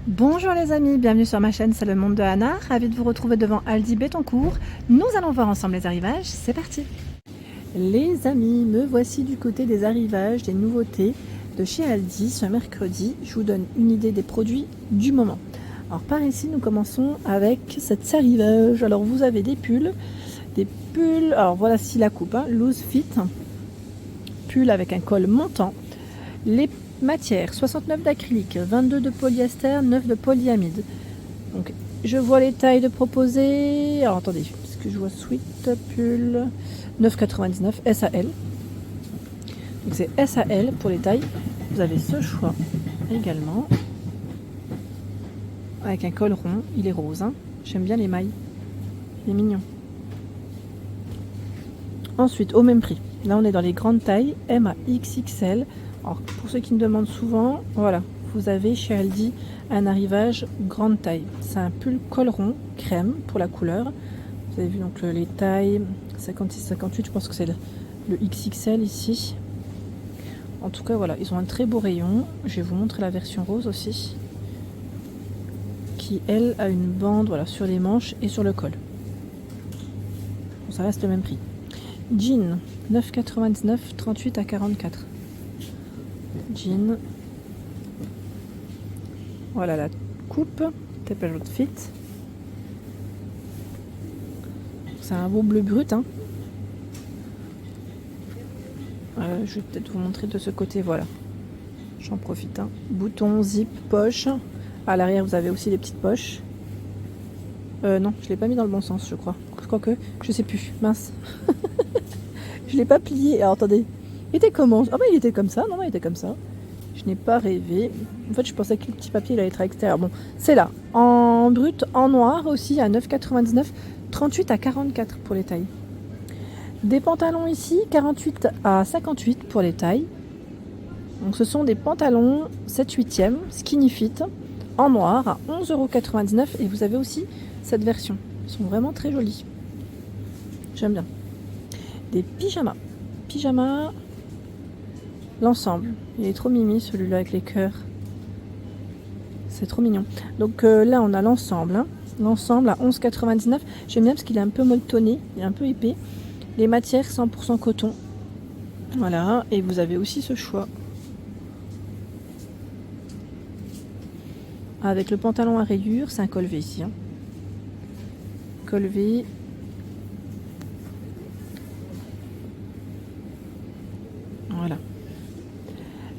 Bonjour les amis, bienvenue sur ma chaîne, c'est le monde de Anna, ravie de vous retrouver devant Aldi Bettencourt. Nous allons voir ensemble les arrivages, c'est parti. Les amis, me voici du côté des arrivages, des nouveautés de chez Aldi ce mercredi. Je vous donne une idée des produits du moment. Alors par ici, nous commençons avec cet arrivage. Alors vous avez des pulls, alors voilà si la coupe, loose fit, pull avec un col montant. Les matières, 69 d'acrylique, 22 de polyester, 9 de polyamide. Donc je vois les tailles de proposer. Alors attendez, parce que je vois sweat pull 9,99 SAL. Donc c'est SAL pour les tailles. Vous avez ce choix également. Avec un col rond, il est rose. J'aime bien les mailles. Il est mignon. Ensuite, au même prix. Là, on est dans les grandes tailles, M à XXL. Alors, pour ceux qui me demandent souvent, voilà, vous avez chez Aldi un arrivage grande taille. C'est un pull col rond, crème pour la couleur. Vous avez vu donc les tailles 56-58, je pense que c'est le XXL ici. En tout cas, voilà, ils ont un très beau rayon. Je vais vous montrer la version rose aussi, qui elle a une bande voilà, sur les manches et sur le col. Bon, ça reste le même prix. Jean, 9,99, 38 à 44. Jean. Voilà la coupe, Tapered Fit. C'est un beau bleu brut. Je vais peut-être vous montrer de ce côté, voilà. J'en profite. Bouton, zip, poche. À l'arrière, vous avez aussi les petites poches. Non, je ne l'ai pas mis dans le bon sens, je crois. Quoique, je sais plus. Mince. Je l'ai pas plié. Alors attendez. Il était comment? Ah bah il était comme ça. Non, il était comme ça. Je n'ai pas rêvé. En fait, je pensais que le petit papier il allait être à l'extérieur. Bon, c'est là. En brut, en noir aussi, à 9,99, 38 à 44 pour les tailles. Des pantalons ici, 48 à 58 pour les tailles. Donc ce sont des pantalons 7/8e, skinny fit, en noir, à 11,99 €. Et vous avez aussi cette version. Ils sont vraiment très jolis. J'aime bien. Des pyjamas. Pyjamas, l'ensemble. Il est trop mimi celui-là avec les cœurs. C'est trop mignon. Donc là on a l'ensemble. L'ensemble à 11,99 €. J'aime bien parce qu'il est un peu molletonné, il est un peu épais. Les matières 100% coton. Voilà. Et vous avez aussi ce choix. Avec le pantalon à rayures, c'est un col V ici. Col V. Voilà.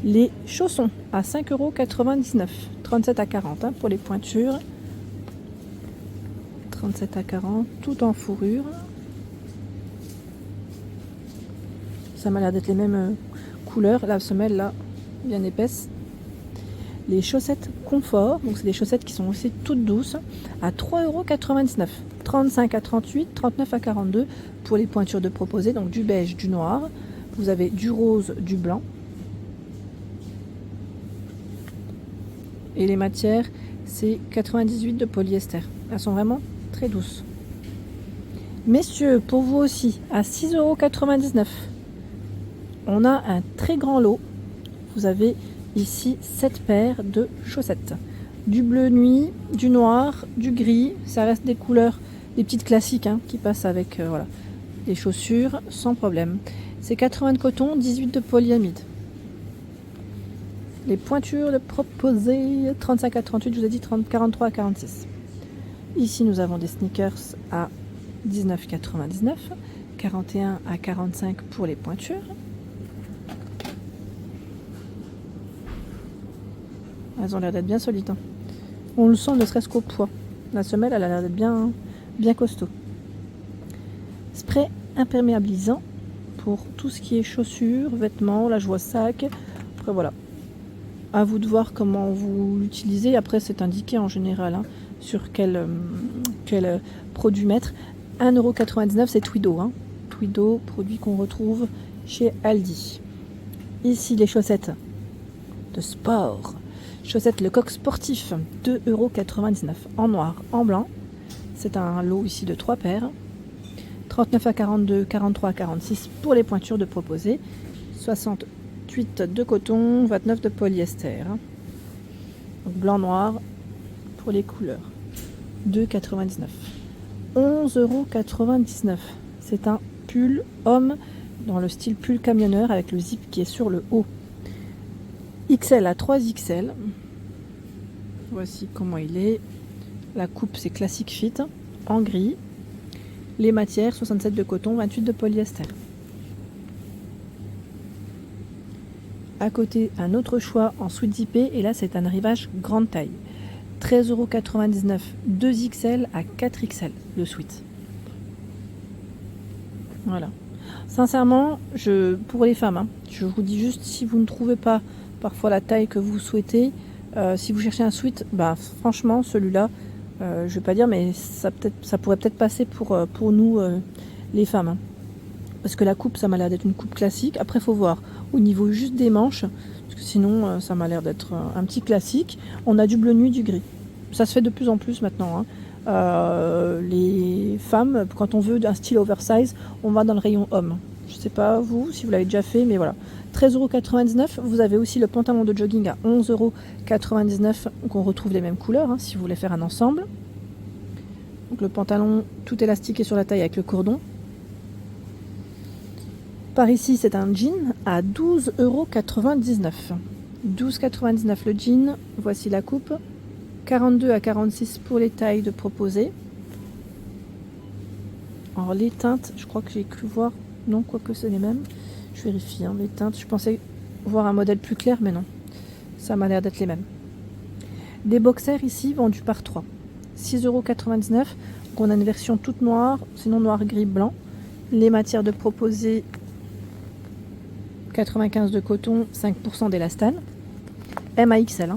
Les chaussons à 5,99 €, 37 à 40 pour les pointures. 37 à 40, tout en fourrure. Ça m'a l'air d'être les mêmes couleurs. La semelle là, bien épaisse. Les chaussettes confort, donc c'est des chaussettes qui sont aussi toutes douces, à 3,99 €. 35 à 38, 39 à 42 pour les pointures de proposer, donc du beige, du noir. Vous avez du rose, du blanc. Et les matières, c'est 98 de polyester. Elles sont vraiment très douces. Messieurs, pour vous aussi, à 6,99 €, on a un très grand lot. Vous avez ici 7 paires de chaussettes. Du bleu nuit, du noir, du gris. Ça reste des couleurs, des petites classiques qui passent avec voilà, les chaussures sans problème. C'est 80 de coton, 18 de polyamide. Les pointures de proposer 35 à 38, je vous ai dit 43 à 46. Ici, nous avons des sneakers à 19,99, 41 à 45 pour les pointures. Elles ont l'air d'être bien solides. On le sent ne serait-ce qu'au poids. La semelle, elle a l'air d'être bien costaud. Spray imperméabilisant pour tout ce qui est chaussures, vêtements. Là, je vois sac. Après, voilà. À vous de voir comment vous l'utilisez. Après, c'est indiqué en général sur quel produit mettre. 1,99 €, c'est Twido. Twido, produit qu'on retrouve chez Aldi. Ici, les chaussettes de sport. Chaussettes Lecoq sportif, 2,99 € en noir, en blanc. C'est un lot ici de 3 paires. 39 à 42, 43 à 46 pour les pointures de proposer. 68 de coton, 29 de polyester. Donc blanc noir pour les couleurs. 2,99 €. 11,99 €. C'est un pull homme dans le style pull camionneur avec le zip qui est sur le haut. XL à 3XL. Voici comment il est. La coupe c'est classique fit en gris. Les matières 67 de coton, 28 de polyester. À côté un autre choix en sweat zippé et là c'est un arrivage grande taille. 13,99 €, 2XL à 4XL le sweat. Voilà. Sincèrement, pour les femmes, je vous dis juste si vous ne trouvez pas parfois la taille que vous souhaitez, si vous cherchez un sweat, franchement celui-là, je vais pas dire, mais ça pourrait peut-être passer pour nous les femmes. Parce que la coupe, ça m'a l'air d'être une coupe classique. Après, il faut voir au niveau juste des manches, parce que sinon, ça m'a l'air d'être un petit classique. On a du bleu nuit, du gris. Ça se fait de plus en plus maintenant. Les femmes, quand on veut un style oversize, on va dans le rayon homme. Je sais pas vous, si vous l'avez déjà fait, mais voilà. 13,99 €. Vous avez aussi le pantalon de jogging à 11,99 €. Donc on retrouve les mêmes couleurs, si vous voulez faire un ensemble. Donc le pantalon tout élastiqué sur la taille avec le cordon. Par ici, c'est un jean à 12,99 €. 12,99 € le jean. Voici la coupe. 42 à 46 pour les tailles de proposer. Alors les teintes, je crois que j'ai cru voir, non, quoique c'est les mêmes. Je vérifie les teintes. Je pensais voir un modèle plus clair, mais non. Ça m'a l'air d'être les mêmes. Des boxers ici vendus par 3. 6,99 €. Donc on a une version toute noire, sinon noir, gris, blanc. Les matières de proposer 95 de coton, 5% d'élastane. M à XL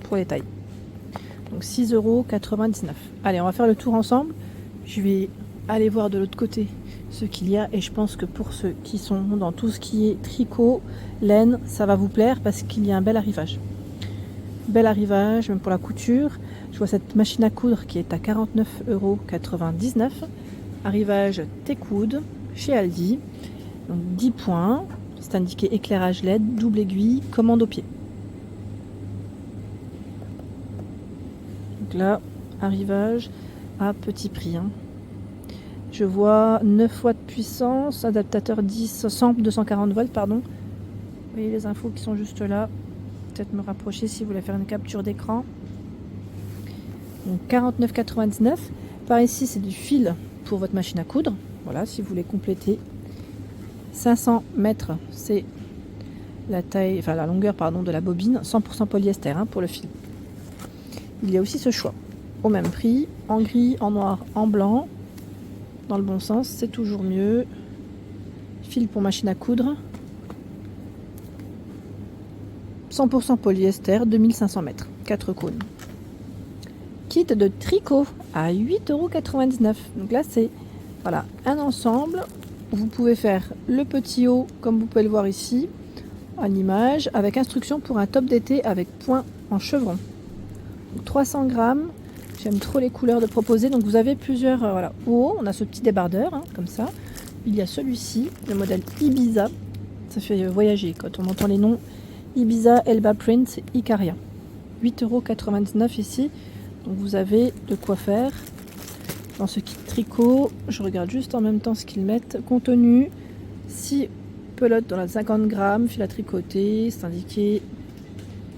pour les tailles. Donc 6,99 €. Allez, on va faire le tour ensemble. Je vais aller voir de l'autre côté ce qu'il y a. Et je pense que pour ceux qui sont dans tout ce qui est tricot, laine, ça va vous plaire parce qu'il y a un bel arrivage. Bel arrivage, même pour la couture. Je vois cette machine à coudre qui est à 49,99 €. Arrivage Tecoud chez Aldi. Donc 10 points, c'est indiqué éclairage LED, double aiguille, commande au pied. Donc là, arrivage à petit prix. Je vois 9 watts de puissance, adaptateur 10, 100, 240 volts, pardon. Vous voyez les infos qui sont juste là. Peut-être me rapprocher si vous voulez faire une capture d'écran. Donc 49,99 €. Par ici, c'est du fil pour votre machine à coudre. Voilà, si vous voulez compléter. 500 mètres, c'est la taille, la longueur de la bobine, 100% polyester pour le fil. Il y a aussi ce choix, au même prix, en gris, en noir, en blanc, dans le bon sens, c'est toujours mieux. Fil pour machine à coudre, 100% polyester, 2500 mètres, 4 cônes. Kit de tricot à 8,99 €. Donc là, c'est un ensemble. Vous pouvez faire le petit haut, comme vous pouvez le voir ici, en image, avec instruction pour un top d'été avec point en chevron. 300 grammes. J'aime trop les couleurs de proposer. Donc vous avez plusieurs. Haut, on a ce petit débardeur, comme ça. Il y a celui-ci, le modèle Ibiza. Ça fait voyager quand on entend les noms. Ibiza, Elba Print, Icaria. 8,99 € ici. Donc vous avez de quoi faire. Dans ce kit tricot, je regarde juste en même temps ce qu'ils mettent. Contenu, 6 pelotes dans la 50 grammes, fil à tricoter, c'est indiqué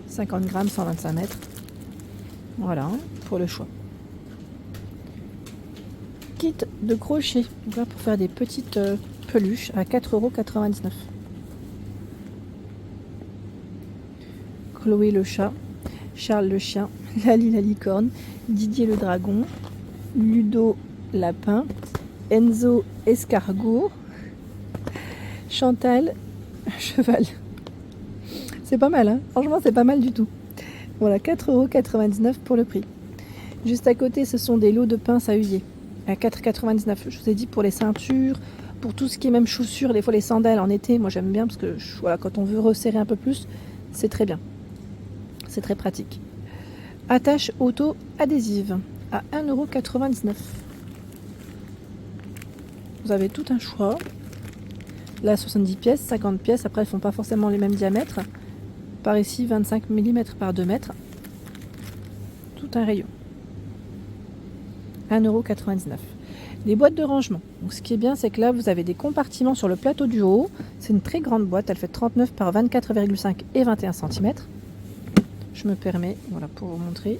50 grammes, 125 mètres. Voilà, pour le choix. Kit de crochet, donc là pour faire des petites peluches à 4,99 €. Chloé le chat, Charles le chien, Lali la licorne, Didier le dragon, Ludo lapin, Enzo escargot, Chantal cheval. C'est pas mal, franchement c'est pas mal du tout. Voilà, 4,99 € pour le prix. Juste à côté, ce sont des lots de pinces à huiller à 4,99 €. Je vous ai dit pour les ceintures, pour tout ce qui est même chaussures, des fois les sandales en été, moi j'aime bien parce que quand on veut resserrer un peu plus, c'est très bien. C'est très pratique. Attache auto-adhésive à 1,99 €. Vous avez tout un choix. Là, 70 pièces, 50 pièces. Après, elles ne font pas forcément les mêmes diamètres. Par ici, 25 mm par 2 mètres. tout un rayon. 1,99 €. Les boîtes de rangement. Donc, ce qui est bien, c'est que là, vous avez des compartiments sur le plateau du haut. C'est une très grande boîte. Elle fait 39 par 24,5 et 21 cm. Je me permets, voilà, pour vous montrer.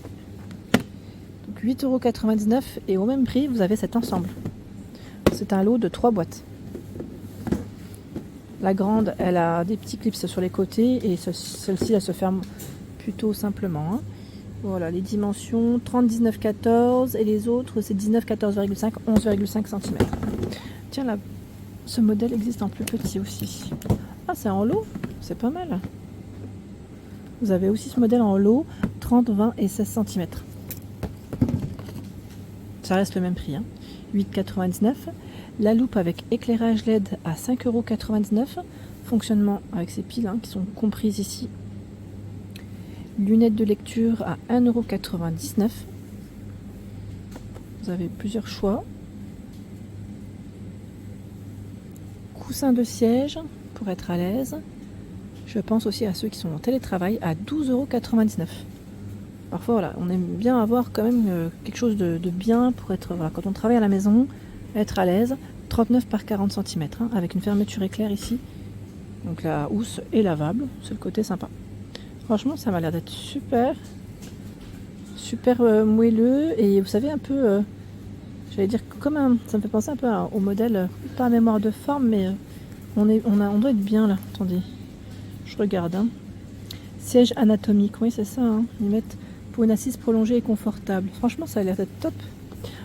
Donc 8,99 € et au même prix, vous avez cet ensemble. C'est un lot de 3 boîtes. La grande, elle a des petits clips sur les côtés et celle-ci, elle se ferme plutôt simplement. Voilà, les dimensions 30, 19, 14 et les autres, c'est 19, 14,5, 11,5 cm. Tiens, là, ce modèle existe en plus petit aussi. Ah, c'est en lot, c'est pas mal. Vous avez aussi ce modèle en lot, 30, 20 et 16 cm. Ça reste le même prix, 8,99 €. La loupe avec éclairage LED à 5,99 €. Fonctionnement avec ces piles qui sont comprises ici. Lunettes de lecture à 1,99 €. Vous avez plusieurs choix. Coussin de siège pour être à l'aise. Je pense aussi à ceux qui sont en télétravail à 12,99 €. Parfois, voilà, on aime bien avoir quand même quelque chose de bien pour être, voilà, quand on travaille à la maison, être à l'aise. 39 par 40 cm avec une fermeture éclair ici. Donc la housse est lavable, c'est le côté sympa. Franchement, ça m'a l'air d'être super moelleux et vous savez un peu, j'allais dire comme ça me fait penser un peu au modèle, pas à mémoire de forme, mais on doit être bien là. Attendez, je regarde. Siège anatomique, oui c'est ça. Ils mettent pour une assise prolongée et confortable. Franchement, ça a l'air d'être top.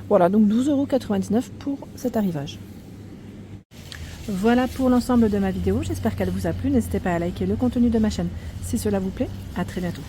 Voilà, donc 12,99 € pour cet arrivage. Voilà pour l'ensemble de ma vidéo, j'espère qu'elle vous a plu. N'hésitez pas à liker le contenu de ma chaîne si cela vous plaît. À très bientôt.